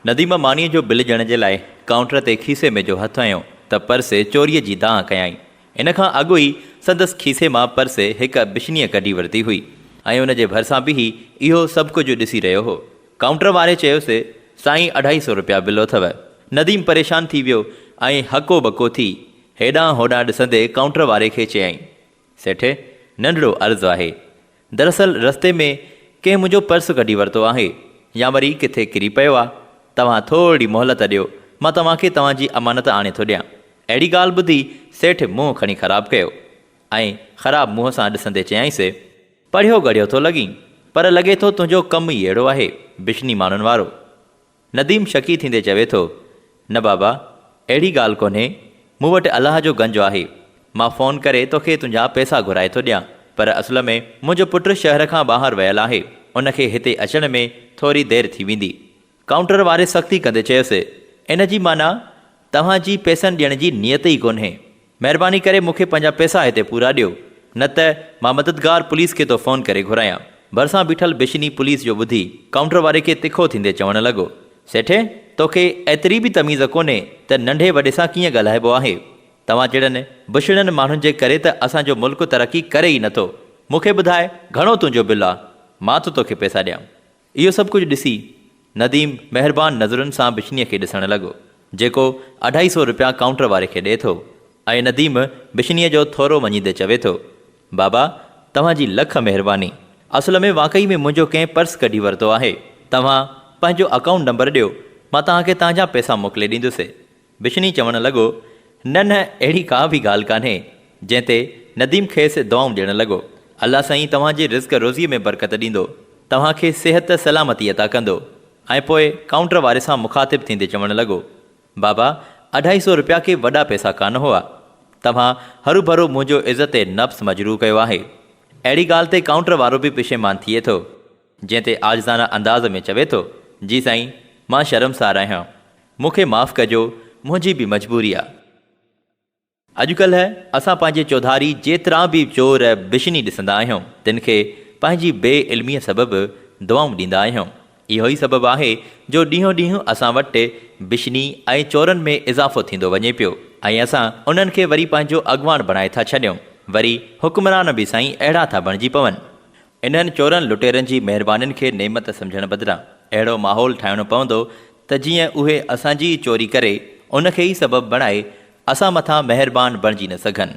नदीम मानीअ जो बिल ॾियण जे लाइ काउंटर ते खीसे में जो हथु हयो त पर्स चोरीअ जी दांह कयाई। इन खां अॻु ई संदसि खीसे मां पर्स हिकु बिशनीअ कढी वरिती हुई ऐं उन जे भरिसां बीही इहो सभु कुझु ॾिसी रहियो हो। काउंटर वारे चयोसि, साईं 250 रुपया बिल अथव। नदीम परेशान थी वियो ऐं हको बको थी हेॾां होॾां ॾिसंदे काउंटर वारे खे चयाईं, सेठ नंढड़ो अर्ज़ु आहे। दरअसल रस्ते में कंहिं मुंहिंजो पर्स कढी वरितो आहे या वरी किथे किरी पियो आहे। तव्हां थोरी मोहलत ॾियो, मां तव्हांखे तव्हांजी अमानत आणे थो ॾियां। अहिड़ी ॻाल्हि ॿुधी सेठ मुंहुं खणी ख़राबु कयो ऐं ख़राबु मुंहं सां ॾिसंदे चयाईंसि, पढ़ियो गढ़ियो थो लॻी, पर लॻे थो तुंहिंजो कमु ई अहिड़ो आहे, बिशनी माण्हुनि वारो। नदीम शकी थींदे चवे थो, न बाबा अहिड़ी ॻाल्हि कोन्हे, मूं वटि अलाह जो गंजु आहे। मां फ़ोन करे तोखे तुंहिंजा पैसा घुराए थो ॾियां, पर असल में मुंहिंजो पुटु शहर खां ॿाहिरि वियल आहे, उनखे हिते अचण में थोरी देरि थी वेंदी। काउंटर वारे सख़्ती कंदे चयोसि, इन जी माना तव्हांजी पैसनि ॾियण जी नियत ई कोन्हे। महिरबानी करे मूंखे पंहिंजा पैसा हिते पूरा ॾियो, न त मां मददगार पुलिस खे थो फ़ोन करे घुरायां। भरिसां बीठल बिशनी पुलिस जो ॿुधी काउंटर वारे खे तिखो थींदे चवणु लॻो, सेठ तोखे एतिरी बि तमीज़ कोन्हे त नंढे वॾे सां कीअं ॻाल्हाइबो आहे। तव्हां जहिड़नि बुछड़नि माण्हुनि जे करे त असांजो मुल्क तरक़ी करे ई नथो। मूंखे ॿुधाए घणो तुंहिंजो बिल आहे, मां थो तोखे पैसा ॾियां। इहो सभु कुझु ॾिसी नदीम महिरबानी नज़रुनि सां बिशनीअ खे ॾिसणु लॻो, जेको 250 रुपया काउंटर वारे खे ॾिए थो। ऐं नदीम बिशनीअ जो थोरो मञींदे चवे थो, बाबा तव्हांजी लख महिरबानी, असल में वाक़ई में मुंहिंजो कंहिं पर्स कढी वरितो आहे। तव्हां पंहिंजो अकाउंट नंबर ॾियो, मां तव्हांखे तव्हांजा पैसा मोकिले ॾींदुसि। बिशनी चवणु लॻो, न अहिड़ी का बि ॻाल्हि कान्हे। जंहिं ते नदीम खेसि दुआऊं ॾियणु लॻो, अलाह साईं तव्हांजे रिज़्क़ रोज़ीअ में बरकत ॾींदो, तव्हांखे सिहत सलामती अता कंदो। ऐं पोइ काउंटर वारे सां मुखातिबु थींदे चवणु लॻो, बाबा 250 रुपया के वॾा पैसा कान हुआ, तव्हां हरू भरू मुंहिंजो इज़त नफ़्स मजरू कयो आहे। अहिड़ी ॻाल्हि ते काउंटर वारो बि पेशेमान थिए थो, जंहिं ते आज़ाना अंदाज़ में चवे थो, जी साईं मां शर्मसार आहियां, मूंखे माफ़ु कजो, मुंहिंजी बि मजबूरी आहे। अॼुकल्ह असां पंहिंजे चौधारी जेतिरा बि चोर बिशनी ॾिसंदा आहियूं, तिन खे पंहिंजी बेइल्मीअ सबबु दुआऊं ॾींदा आहियूं। इहो ई सबबु आहे जो ॾींहों ॾींहुं असां वटि बिशनी ऐं चोरनि में इज़ाफ़ो थींदो वञे पियो ऐं असां उन्हनि खे वरी पंहिंजो अॻुवान बणाए था छॾियूं। वरी हुक्मरान बि साईं अहिड़ा था बणिजी पवनि। इन्हनि चोरनि लुटेरनि जी महिरबानियुनि खे नेमत सम्झण बदिरां अहिड़ो माहौल ठाहिणो पवंदो त जीअं उहे असांजी चोरी करे उनखे ई सबबु बणाए असां मथां महिरबान बणिजी न सघनि।